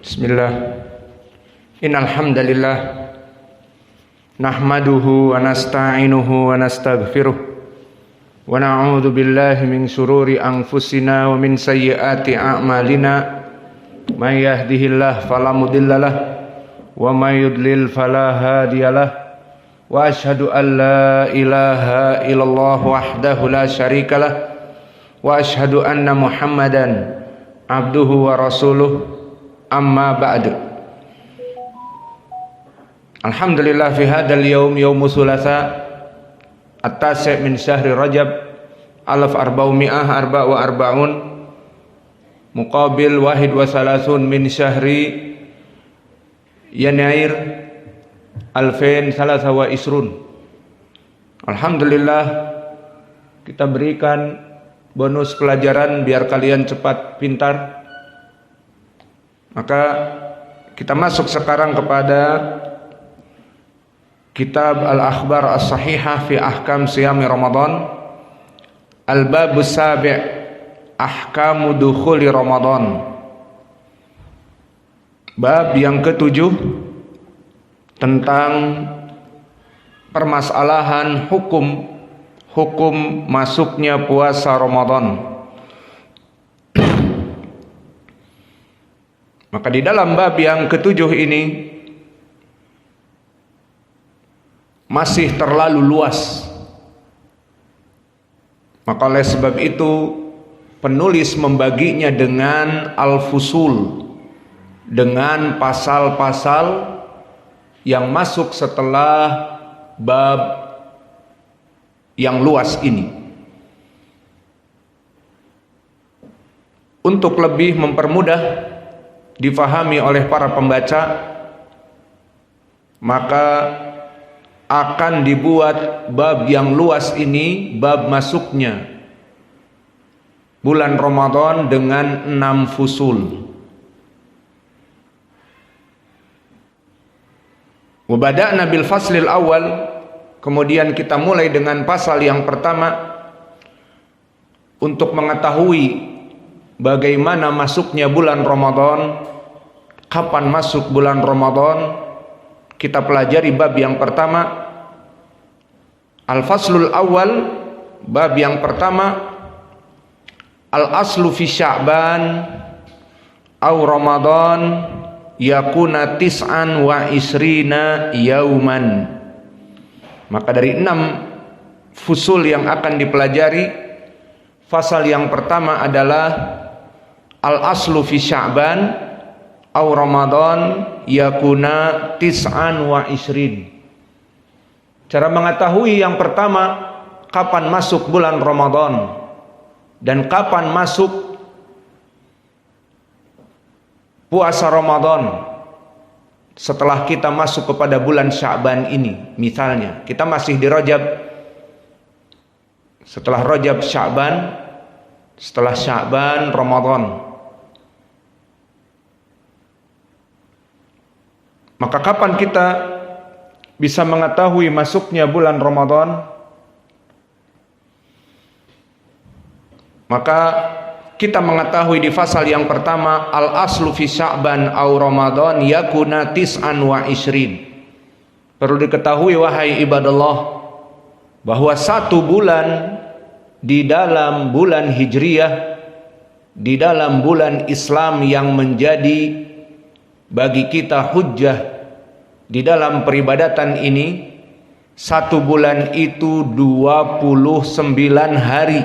Bismillah. Innal hamdalillah nahmaduhu wa nasta'inuhu wa nastaghfiruh wa na'udzu billahi min shururi anfusina wa min sayyiati a'malina. May yahdihillahu fala mudhillalah wa may yudlil fala hadiyalah. Wa asyhadu an la ilaha illallah wahdahu la syarikalah wa asyhadu anna Muhammadan abduhu wa rasuluh. Amma ba'du. Alhamdulillah fi hadzal yaum yaumus thulatsa at-tasi' min syahri Rajab 1444 muqabil wahid wa salasun min syahri Yanair 2023. Alhamdulillah kita berikan bonus pelajaran biar kalian cepat pintar. Maka kita masuk sekarang kepada kitab Al-Akhbar As-Sahihah fi Ahkam Siyami Ramadan, Al-Babus Sabi' Ahkamu Dukhuli Ramadan. Bab yang ketujuh tentang permasalahan hukum masuknya puasa Ramadan. Maka di dalam bab yang ketujuh ini masih terlalu luas. Maka oleh sebab itu penulis membaginya dengan al-fusul, dengan pasal-pasal yang masuk setelah bab yang luas ini. Untuk lebih mempermudah difahami oleh para pembaca, maka akan dibuat bab yang luas ini, bab masuknya bulan Ramadan dengan 6 fusul. Wa bada'na bil faslil awal, kemudian kita mulai dengan pasal yang pertama untuk mengetahui bagaimana masuknya bulan Ramadan, kapan masuk bulan Ramadan. Kita pelajari bab yang pertama, Al-Faslul Awal, bab yang pertama, Al-Aslu fi Sya'ban aw Ramadan yakuna tis'an wa isrina yauman. Maka dari 6 fusul yang akan dipelajari, fasal yang pertama adalah Al-Aslu fi Sya'ban aw Ramadan yakuna tis'an wa isrin. Cara mengetahui yang pertama kapan masuk bulan Ramadan dan kapan masuk puasa Ramadan setelah kita masuk kepada bulan Sya'ban ini. Misalnya kita masih di Rajab, setelah Rajab Sya'ban, setelah Sya'ban Ramadan. Maka kapan kita bisa mengetahui masuknya bulan Ramadan? Maka kita mengetahui di fasal yang pertama, al-aslu fi Sya'ban aw Ramadan yakuna tis'an wa isrin. Perlu diketahui wahai ibadallah bahwa 1 bulan di dalam bulan Hijriyah, di dalam bulan Islam yang menjadi bagi kita hujjah di dalam peribadatan ini, 1 bulan itu 29 hari,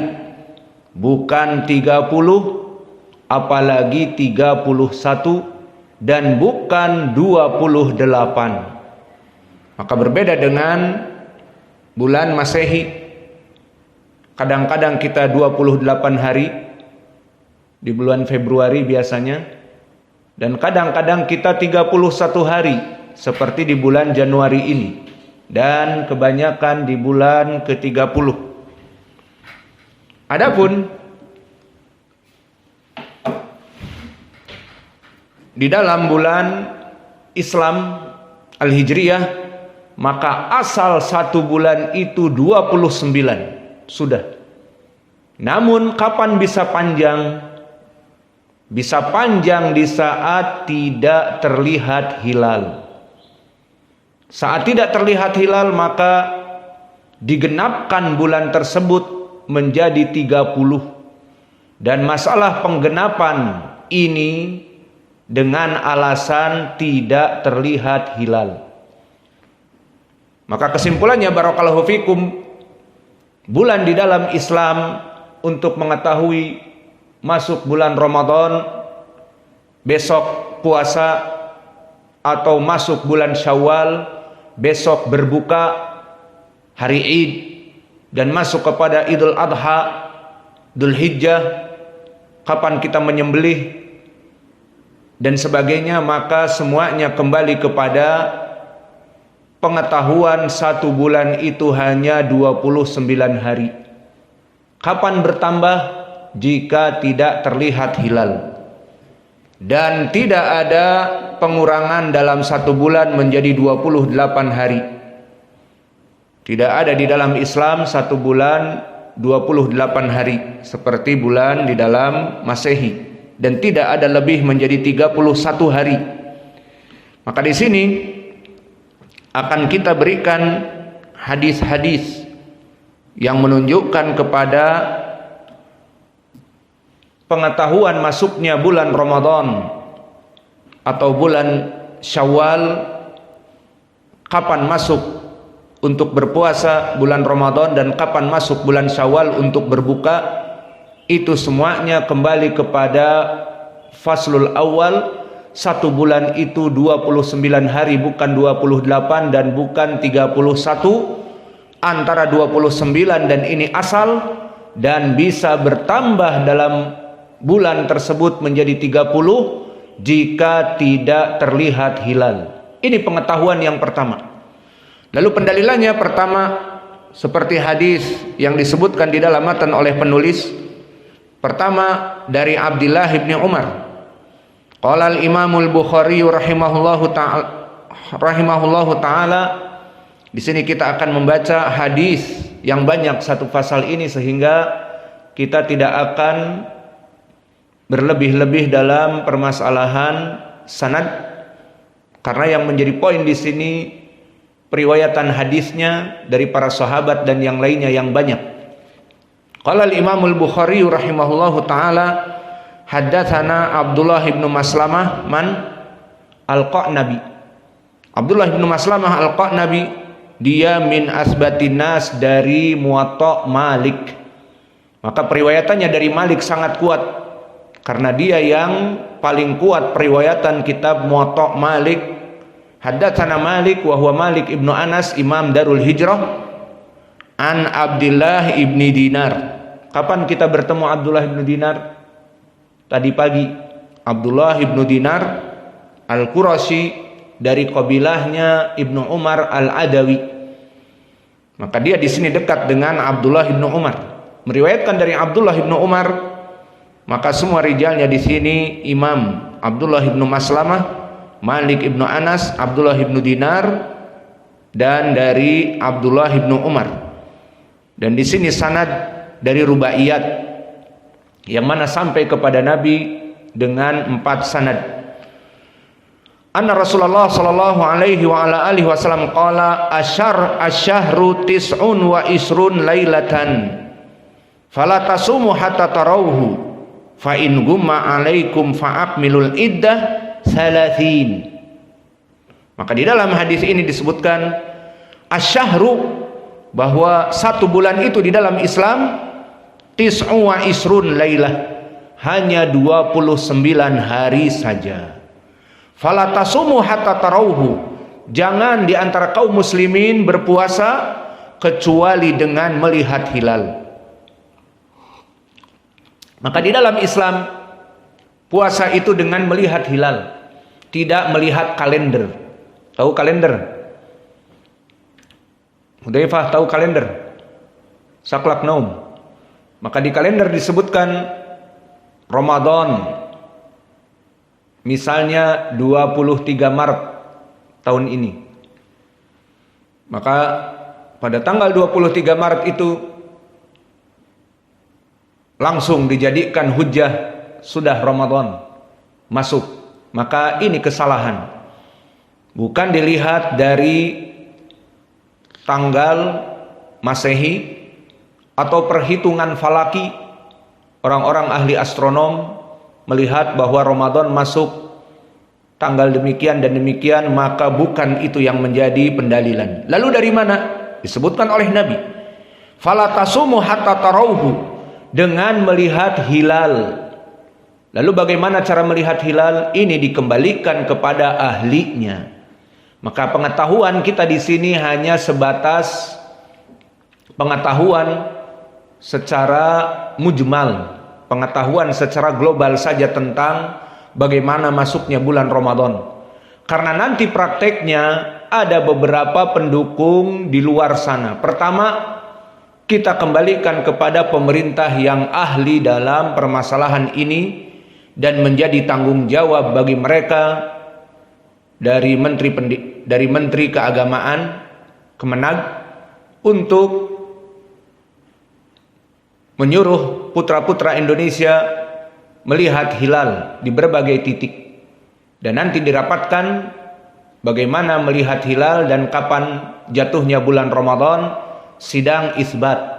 bukan 30, apalagi 31, dan bukan 28. Maka berbeda dengan bulan Masehi. Kadang-kadang kita 28 hari di bulan Februari biasanya, dan kadang-kadang kita 31 hari seperti di bulan Januari ini, dan kebanyakan di bulan ke-30. Adapun di dalam bulan Islam Al-Hijriyah, maka asal 1 bulan itu 29 sudah. Namun kapan bisa panjang? bisa panjang di saat tidak terlihat hilal. Saat tidak terlihat hilal maka digenapkan bulan tersebut menjadi 30. Dan masalah penggenapan ini dengan alasan tidak terlihat hilal. Maka kesimpulannya barakallahu fikum, bulan di dalam Islam untuk mengetahui masuk bulan Ramadan, besok puasa, atau masuk bulan Syawal, besok berbuka hari Id, dan masuk kepada Idul Adha, Dzul Hijjah, kapan kita menyembelih dan sebagainya, maka semuanya kembali kepada pengetahuan satu bulan itu hanya 29 hari. Kapan bertambah? Jika tidak terlihat hilal. Dan tidak ada pengurangan dalam satu bulan menjadi 28 hari. Tidak ada di dalam Islam satu bulan 28 hari seperti bulan di dalam Masehi, dan tidak ada lebih menjadi 31 hari. Maka di sini akan kita berikan hadis-hadis yang menunjukkan kepada pengetahuan masuknya bulan Ramadan atau bulan Syawal, kapan masuk untuk berpuasa bulan Ramadan dan kapan masuk bulan Syawal untuk berbuka, itu semuanya kembali kepada faslul awal. Satu bulan itu 29 hari, bukan 28 dan bukan 31, antara 29 dan ini asal, dan bisa bertambah dalam bulan tersebut menjadi 30 jika tidak terlihat hilal. Ini pengetahuan yang pertama. Lalu pendalilannya pertama seperti hadis yang disebutkan di dalam matan oleh penulis. Pertama dari Abdullah bin Umar. Qala al-Imamul Bukhari rahimahullahu taala. Di sini kita akan membaca hadis yang banyak satu pasal ini sehingga kita tidak akan berlebih-lebih dalam permasalahan sanad, karena yang menjadi poin di sini periwayatan hadisnya dari para sahabat dan yang lainnya yang banyak. Qala al-Imamul Bukhari rahimahullahu taala, haddatsana Abdullah bin Maslamah al-Qanabi. Abdullah bin Maslamah al-Qanabi, dia min asbatin nas, dari Muwatta Malik. Maka periwayatannya dari Malik sangat kuat, karena dia yang paling kuat periwayatan kitab Muwatta Malik. Haddatsana Malik wa huwa Malik ibnu Anas, Imam Darul Hijrah, an Abdullah ibni Dinar. Kapan kita bertemu Abdullah ibnu Dinar? Tadi pagi. Abdullah ibnu Dinar Al-Qurashi, dari kabilahnya Ibnu Umar Al-Adawi. Maka dia di sini dekat dengan Abdullah ibnu Umar, meriwayatkan dari Abdullah ibnu Umar. Maka semua rijalnya di sini Imam Abdullah ibnu Maslamah, Malik ibnu Anas, Abdullah ibnu Dinar, dan dari Abdullah ibnu Umar. Dan di sini sanad dari Rubaiyat, yang mana sampai kepada Nabi dengan 4 sanad. Anna Rasulullah sallallahu alaihi wa ala alihi wasallam qala asyahru tis'un wa isrun lailatan fala tasumu hatta tarawhu fa in gumma alaikum fa'akmilul iddah 30. Maka di dalam hadis ini disebutkan asyahru, bahwa satu bulan itu di dalam Islam tis'u wa isrun lailah, hanya 29 hari saja. Fala tasumu hatta tarawhu, jangan di antara kaum muslimin berpuasa kecuali dengan melihat hilal. Maka di dalam Islam puasa itu dengan melihat hilal, tidak melihat kalender. Tahu kalender? Hudzaifah tahu kalender? Saklak naum. Maka di kalender disebutkan Ramadan, misalnya 23 Maret tahun ini. Maka pada tanggal 23 Maret itu langsung dijadikan hujjah sudah Ramadan masuk. Maka ini kesalahan. Bukan dilihat dari tanggal Masehi atau perhitungan falaki. Orang-orang ahli astronom melihat bahwa Ramadan masuk tanggal demikian dan demikian, maka bukan itu yang menjadi pendalilan. Lalu dari mana? Disebutkan oleh Nabi, fala tasumu hatta tarauhu, dengan melihat hilal. Lalu bagaimana cara melihat hilal? Ini dikembalikan kepada ahlinya. Maka pengetahuan kita di sini hanya sebatas pengetahuan secara mujmal, pengetahuan secara global saja tentang bagaimana masuknya bulan Ramadan. Karena nanti prakteknya ada beberapa pendukung di luar sana. Pertama, kita kembalikan kepada pemerintah yang ahli dalam permasalahan ini dan menjadi tanggung jawab bagi mereka dari Menteri Keagamaan, Kemenag, untuk menyuruh putra-putra Indonesia melihat hilal di berbagai titik, dan nanti dirapatkan bagaimana melihat hilal dan kapan jatuhnya bulan Ramadan, sidang isbat.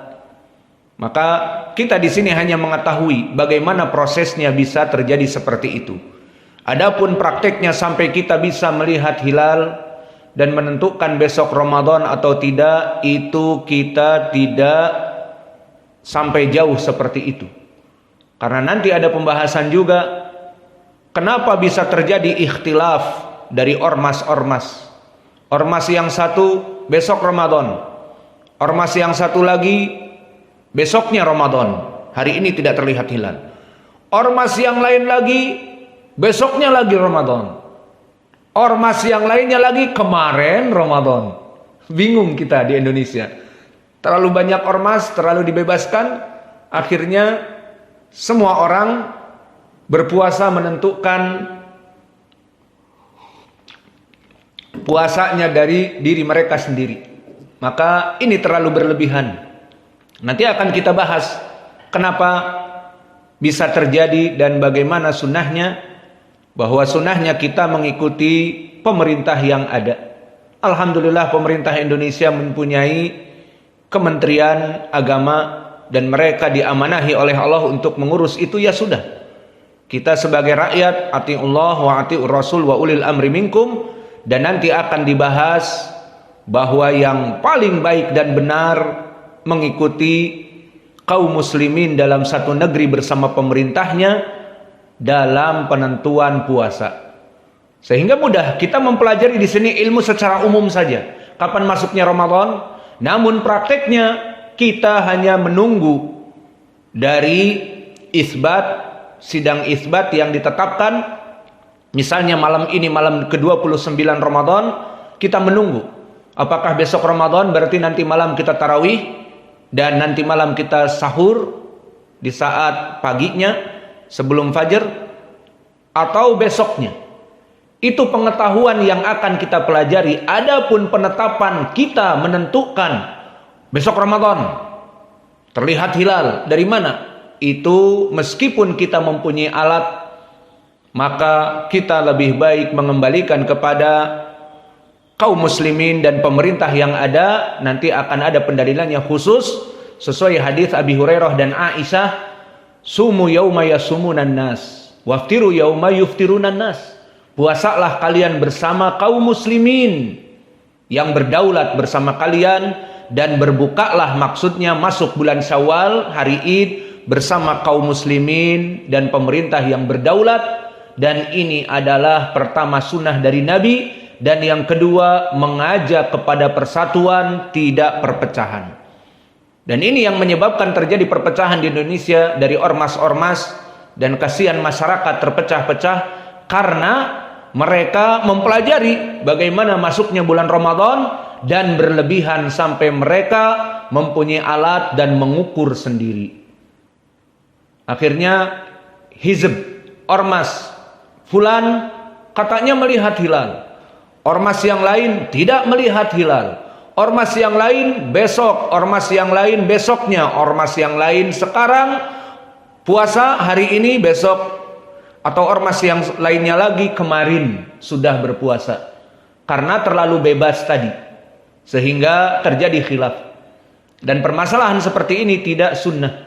Maka kita di sini hanya mengetahui bagaimana prosesnya bisa terjadi seperti itu. Adapun prakteknya sampai kita bisa melihat hilal dan menentukan besok Ramadan atau tidak, itu kita tidak sampai jauh seperti itu. Karena nanti ada pembahasan juga, kenapa bisa terjadi ikhtilaf dari ormas-ormas. Ormas yang satu besok Ramadan, ormas yang satu lagi besoknya Ramadan, hari ini tidak terlihat hilal. Ormas yang lain lagi besoknya lagi Ramadan. Ormas yang lainnya lagi kemarin Ramadan. Bingung kita di Indonesia. Terlalu banyak ormas, terlalu dibebaskan. Akhirnya semua orang berpuasa menentukan puasanya dari diri mereka sendiri. Maka ini terlalu berlebihan. Nanti akan kita bahas kenapa bisa terjadi dan bagaimana sunnahnya. Bahwa sunnahnya kita mengikuti pemerintah yang ada. Alhamdulillah pemerintah Indonesia mempunyai Kementerian Agama dan mereka diamanahi oleh Allah untuk mengurus itu, ya sudah. Kita sebagai rakyat, atiullah wa atiur rasul wa ulil amri minkum, dan nanti akan dibahas bahwa yang paling baik dan benar mengikuti kaum muslimin dalam satu negeri bersama pemerintahnya dalam penentuan puasa. Sehingga mudah kita mempelajari di sini ilmu secara umum saja. Kapan masuknya Ramadan? Namun prakteknya kita hanya menunggu dari isbat, sidang isbat yang ditetapkan. Misalnya malam ini malam ke-29 Ramadan, kita menunggu. Apakah besok Ramadan berarti nanti malam kita tarawih dan nanti malam kita sahur di saat paginya sebelum fajar, atau besoknya. Itu pengetahuan yang akan kita pelajari. Adapun penetapan kita menentukan besok Ramadan terlihat hilal dari mana, itu meskipun kita mempunyai alat, maka kita lebih baik mengembalikan kepada kaum muslimin dan pemerintah yang ada. Nanti akan ada pendalilannya khusus sesuai hadis Abi Hurairah dan Aisyah, sumu yauma yasumunan nas waftiru yauma yuftirunan nas. Puasalah kalian bersama kaum muslimin yang berdaulat bersama kalian, dan berbukalah maksudnya masuk bulan Syawal, hari Id, bersama kaum muslimin dan pemerintah yang berdaulat. Dan ini adalah pertama sunnah dari Nabi, dan yang kedua mengajak kepada persatuan, tidak perpecahan. Dan ini yang menyebabkan terjadi perpecahan di Indonesia dari ormas-ormas, dan kasihan masyarakat terpecah-pecah karena mereka mempelajari bagaimana masuknya bulan Ramadan dan berlebihan sampai mereka mempunyai alat dan mengukur sendiri. Akhirnya hizb, ormas fulan katanya melihat hilal, ormas yang lain tidak melihat hilal. Ormas yang lain besok, ormas yang lain besoknya, ormas yang lain sekarang, puasa hari ini, besok, atau ormas yang lainnya lagi kemarin sudah berpuasa. Karena terlalu bebas tadi, sehingga terjadi khilaf. Dan permasalahan seperti ini tidak sunnah.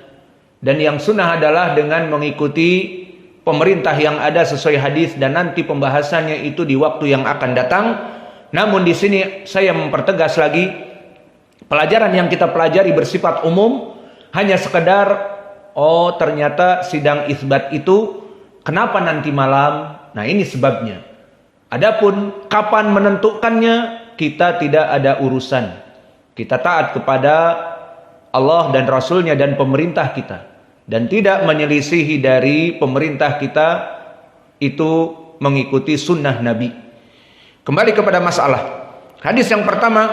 Dan yang sunnah adalah dengan mengikuti pemerintah yang ada sesuai hadis, dan nanti pembahasannya itu di waktu yang akan datang. Namun di sini saya mempertegas lagi, pelajaran yang kita pelajari bersifat umum, hanya sekedar oh ternyata sidang isbat itu kenapa nanti malam? Nah, ini sebabnya. Adapun kapan menentukannya, kita tidak ada urusan. Kita taat kepada Allah dan Rasulnya dan pemerintah kita, dan tidak menyelisihi dari pemerintah kita itu mengikuti sunnah Nabi. Kembali kepada masalah hadis yang pertama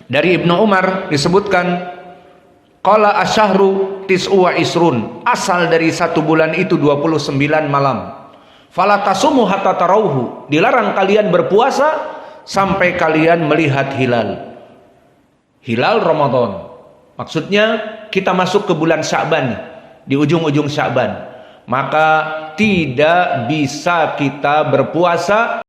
dari Ibnu Umar disebutkan, qala asyahru tis'u wa isrun, asal dari satu bulan itu 29 malam. Fala tasumu hatta tarauhu, dilarang kalian berpuasa sampai kalian melihat hilal. Hilal Ramadan. Maksudnya kita masuk ke bulan Sya'ban, di ujung-ujung Sya'ban. Maka tidak bisa kita berpuasa